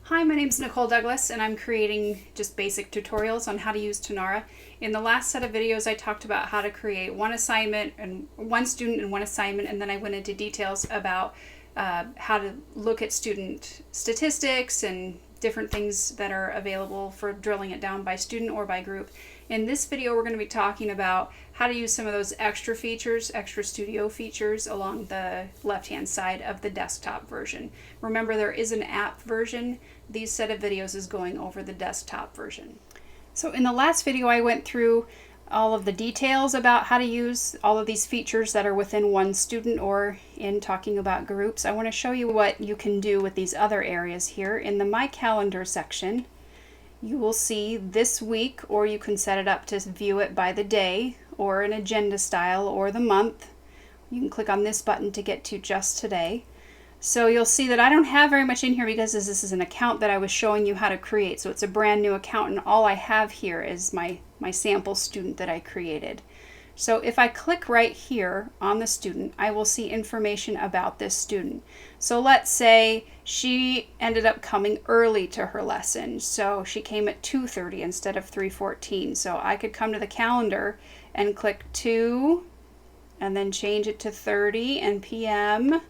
Hi, my name is Nicole Douglas, and I'm creating just basic tutorials on how to use Tonara. In the last set of videos, I talked about how to create one assignment and one student and one assignment, and then I went into details about how to look at student statistics and different things that are available for drilling it down by student or by group. In this video, we're going to be talking about how to use some of those extra features, extra studio features along the left-hand side of the desktop version. Remember, there is an app version. These set of videos is going over the desktop version. So in the last video, I went through all of the details about how to use all of these features that are within one student or in talking about groups. I want to show you what you can do with these other areas here. In the My Calendar section, you will see this week, or you can set it up to view it by the day or an agenda style or the month. You can click on this button to get to just today. So you'll see that I don't have very much in here because this is an account that I was showing you how to create. So it's a brand new account, and all I have here is my sample student that I created. So if I click right here on the student, I will see information about this student. So let's say she ended up coming early to her lesson. So she came at 2:30 instead of 3:14. So I could come to the calendar and click 2 and then change it to 30 and PM.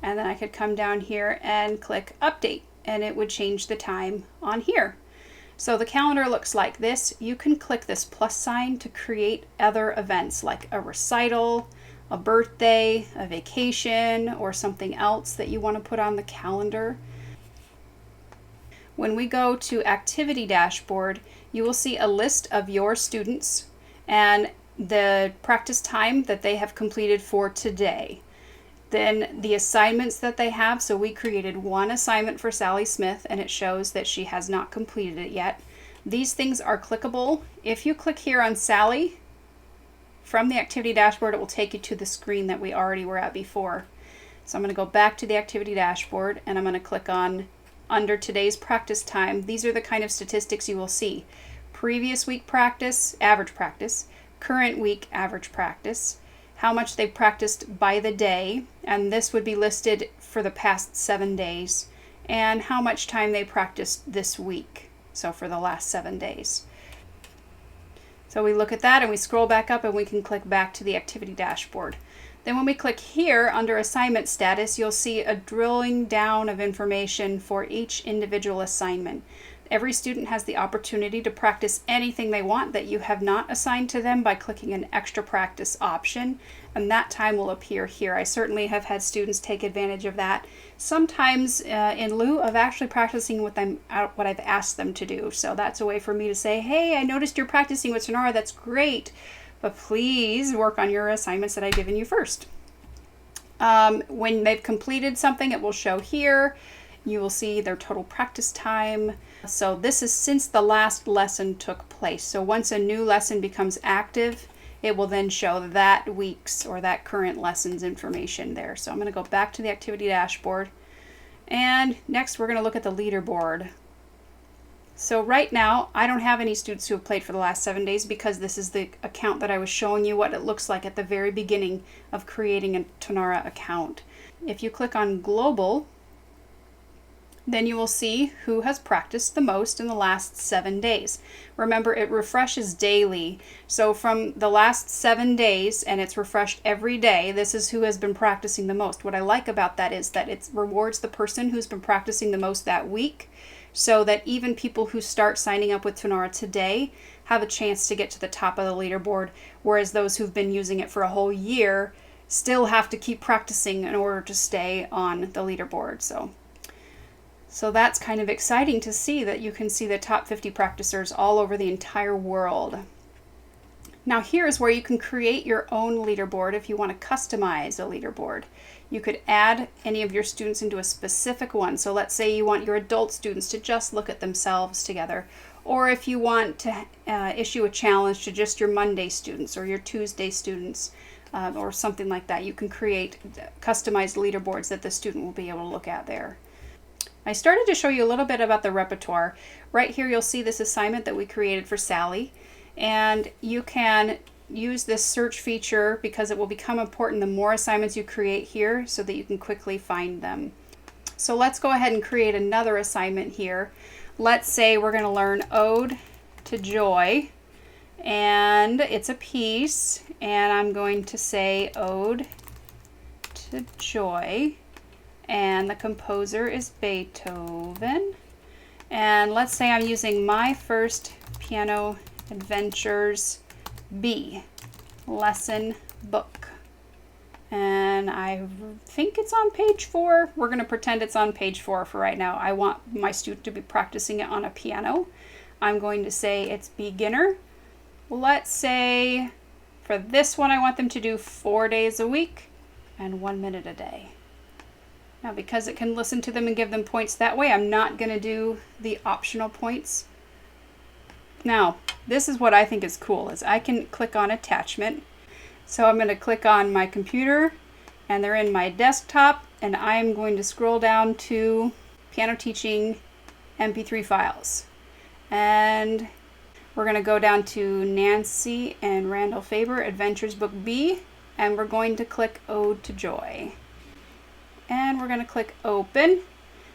And then I could come down here and click update, and it would change the time on here. So the calendar looks like this. You can click this plus sign to create other events like a recital, a birthday, a vacation, or something else that you want to put on the calendar. When we go to Activity Dashboard, you will see a list of your students and the practice time that they have completed for today. Then the assignments that they have. So we created one assignment for Sally Smith, and it shows that she has not completed it yet. These things are clickable. If you click here on Sally, from the activity dashboard, it will take you to the screen that we already were at before. So I'm going to go back to the activity dashboard, and I'm going to click on under today's practice time. These are the kind of statistics you will see. Previous week practice, average practice, current week average practice, how much they practiced by the day, and this would be listed for the past 7 days, and how much time they practiced this week, so for the last 7 days. So we look at that and we scroll back up and we can click back to the activity dashboard. Then when we click here under assignment status, you'll see a drilling down of information for each individual assignment. Every student has the opportunity to practice anything they want that you have not assigned to them by clicking an extra practice option, and that time will appear here. I certainly have had students take advantage of that, sometimes in lieu of actually practicing what I've asked them to do. So that's a way for me to say, hey, I noticed you're practicing with Tonara, that's great, but please work on your assignments that I've given you first. When they've completed something, it will show here. You will see their total practice time. So this is since the last lesson took place. So once a new lesson becomes active, it will then show that week's or that current lesson's information there. So I'm going to go back to the activity dashboard. And next we're going to look at the leaderboard. So right now, I don't have any students who have played for the last 7 days because this is the account that I was showing you what it looks like at the very beginning of creating a Tonara account. If you click on Global, then you will see who has practiced the most in the last 7 days. Remember, it refreshes daily. So from the last 7 days, and it's refreshed every day, this is who has been practicing the most. What I like about that is that it rewards the person who's been practicing the most that week, so that even people who start signing up with Tonara today have a chance to get to the top of the leaderboard, whereas those who've been using it for a whole year still have to keep practicing in order to stay on the leaderboard. So that's kind of exciting to see that you can see the top 50 practicers all over the entire world. Now here's where you can create your own leaderboard if you want to customize a leaderboard. You could add any of your students into a specific one. So let's say you want your adult students to just look at themselves together. Or if you want to issue a challenge to just your Monday students or your Tuesday students or something like that, you can create customized leaderboards that the student will be able to look at there. I started to show you a little bit about the repertoire. Right here you'll see this assignment that we created for Sally, and you can use this search feature because it will become important the more assignments you create here so that you can quickly find them. So let's go ahead and create another assignment here. Let's say we're going to learn Ode to Joy, and it's a piece, and I'm going to say Ode to Joy, and the composer is Beethoven. And let's say I'm using My First Piano Adventures B lesson book. And I think it's on page 4. We're going to pretend it's on page 4 for right now. I want my student to be practicing it on a piano. I'm going to say it's beginner. Let's say for this one I want them to do 4 days a week and 1 minute a day. Now, because it can listen to them and give them points that way, I'm not going to do the optional points. Now, this is what I think is cool, is I can click on attachment. So I'm going to click on my computer, and they're in my desktop, and I'm going to scroll down to piano teaching MP3 files. And we're going to go down to Nancy and Randall Faber Adventures Book B, and we're going to click Ode to Joy. And we're going to click open,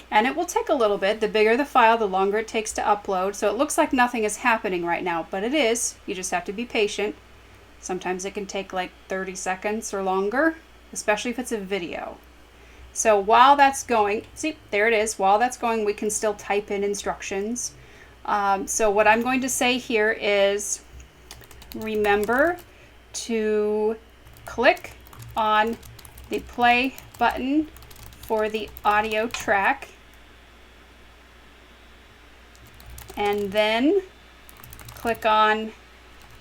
and it will take a little bit. The bigger the file, the longer it takes to upload. So it looks like nothing is happening right now, but it is. You just have to be patient. Sometimes it can take like 30 seconds or longer, especially if it's a video. So while that's going, see, there it is. While that's going, we can still type in instructions. So what I'm going to say here is, remember to click on the play button for the audio track, and then click on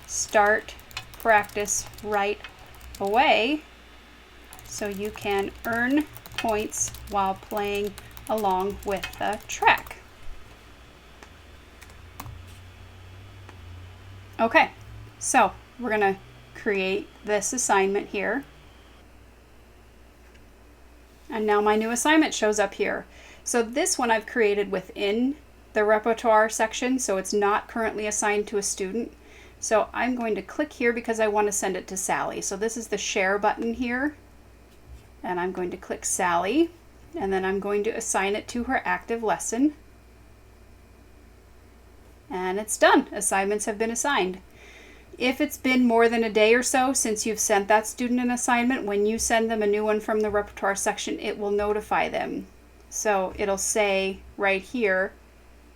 Start Practice right away so you can earn points while playing along with the track. Okay, so we're going to create this assignment here. And now my new assignment shows up here. So this one I've created within the repertoire section, so it's not currently assigned to a student. So I'm going to click here because I want to send it to Sally. So this is the share button here. And I'm going to click Sally, and then I'm going to assign it to her active lesson. And it's done. Assignments have been assigned. If it's been more than a day or so since you've sent that student an assignment, when you send them a new one from the repertoire section, it will notify them. So it'll say right here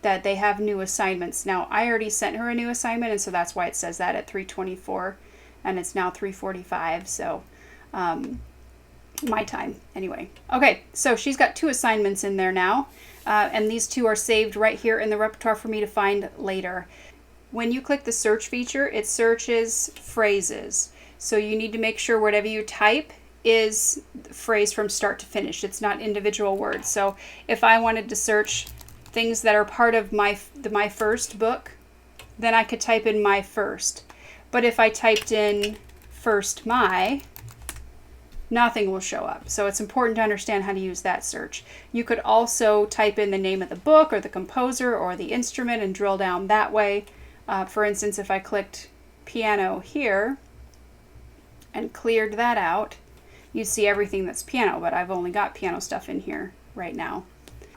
that they have new assignments. Now, I already sent her a new assignment, and so that's why it says that at 3:24, and it's now 3:45, so my time anyway. Okay, so she's got 2 assignments in there now, and these 2 are saved right here in the repertoire for me to find later. When you click the search feature, it searches phrases. So you need to make sure whatever you type is the phrase from start to finish. It's not individual words. So if I wanted to search things that are part of my first book, then I could type in my first. But if I typed in first my, nothing will show up. So it's important to understand how to use that search. You could also type in the name of the book or the composer or the instrument and drill down that way. For instance, if I clicked piano here and cleared that out, you'd see everything that's piano, but I've only got piano stuff in here right now.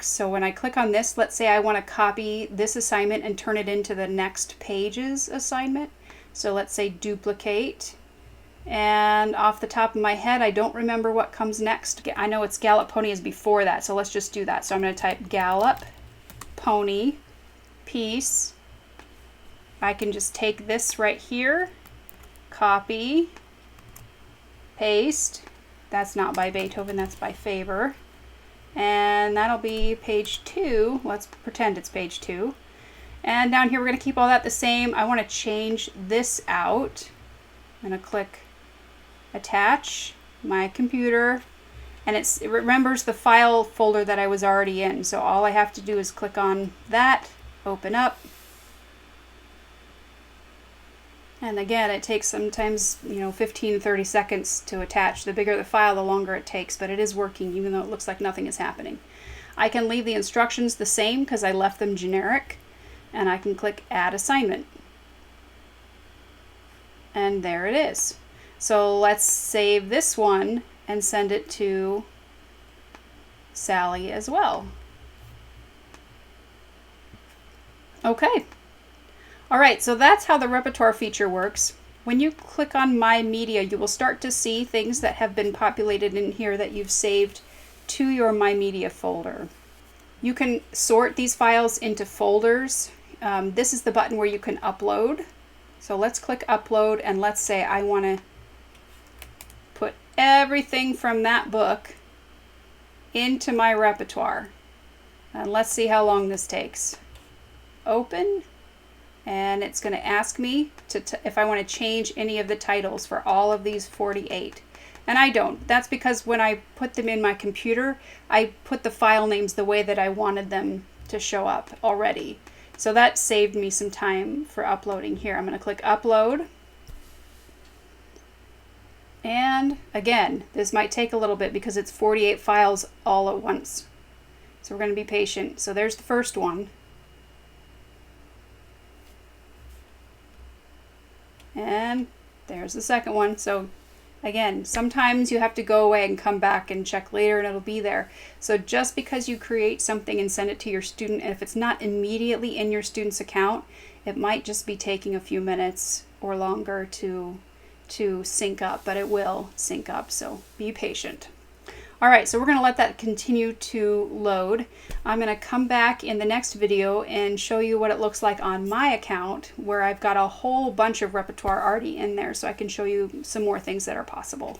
So when I click on this, let's say I want to copy this assignment and turn it into the next page's assignment. So let's say duplicate, and off the top of my head, I don't remember what comes next. I know it's Gallop Pony is before that, so let's just do that. So I'm going to type Gallop Pony piece. I can just take this right here, copy, paste. That's not by Beethoven, that's by Faber. And that'll be page 2. Let's pretend it's page 2. And down here we're going to keep all that the same. I want to change this out. I'm going to click attach my computer, and it remembers the file folder that I was already in. So all I have to do is click on that, open up. And again, it takes sometimes, 15, 30 seconds to attach. The bigger the file, the longer it takes, but it is working even though it looks like nothing is happening. I can leave the instructions the same because I left them generic, and I can click Add Assignment. And there it is. So let's save this one and send it to Sally as well. Okay. All right, so that's how the repertoire feature works. When you click on My Media, you will start to see things that have been populated in here that you've saved to your My Media folder. You can sort these files into folders. This is the button where you can upload. So let's click upload, and let's say I want to put everything from that book into my repertoire. And let's see how long this takes. Open, and it's going to ask me if I want to change any of the titles for all of these 48. And I don't. That's because when I put them in my computer, I put the file names the way that I wanted them to show up already. So that saved me some time for uploading here. I'm going to click upload. And again, this might take a little bit because it's 48 files all at once. So we're going to be patient. So there's the first one. And there's the second one. So again, sometimes you have to go away and come back and check later and it'll be there. So just because you create something and send it to your student, and if it's not immediately in your student's account, it might just be taking a few minutes or longer to sync up, but it will sync up, so be patient. All right, so we're going to let that continue to load. I'm going to come back in the next video and show you what it looks like on my account, where I've got a whole bunch of repertoire already in there, so I can show you some more things that are possible.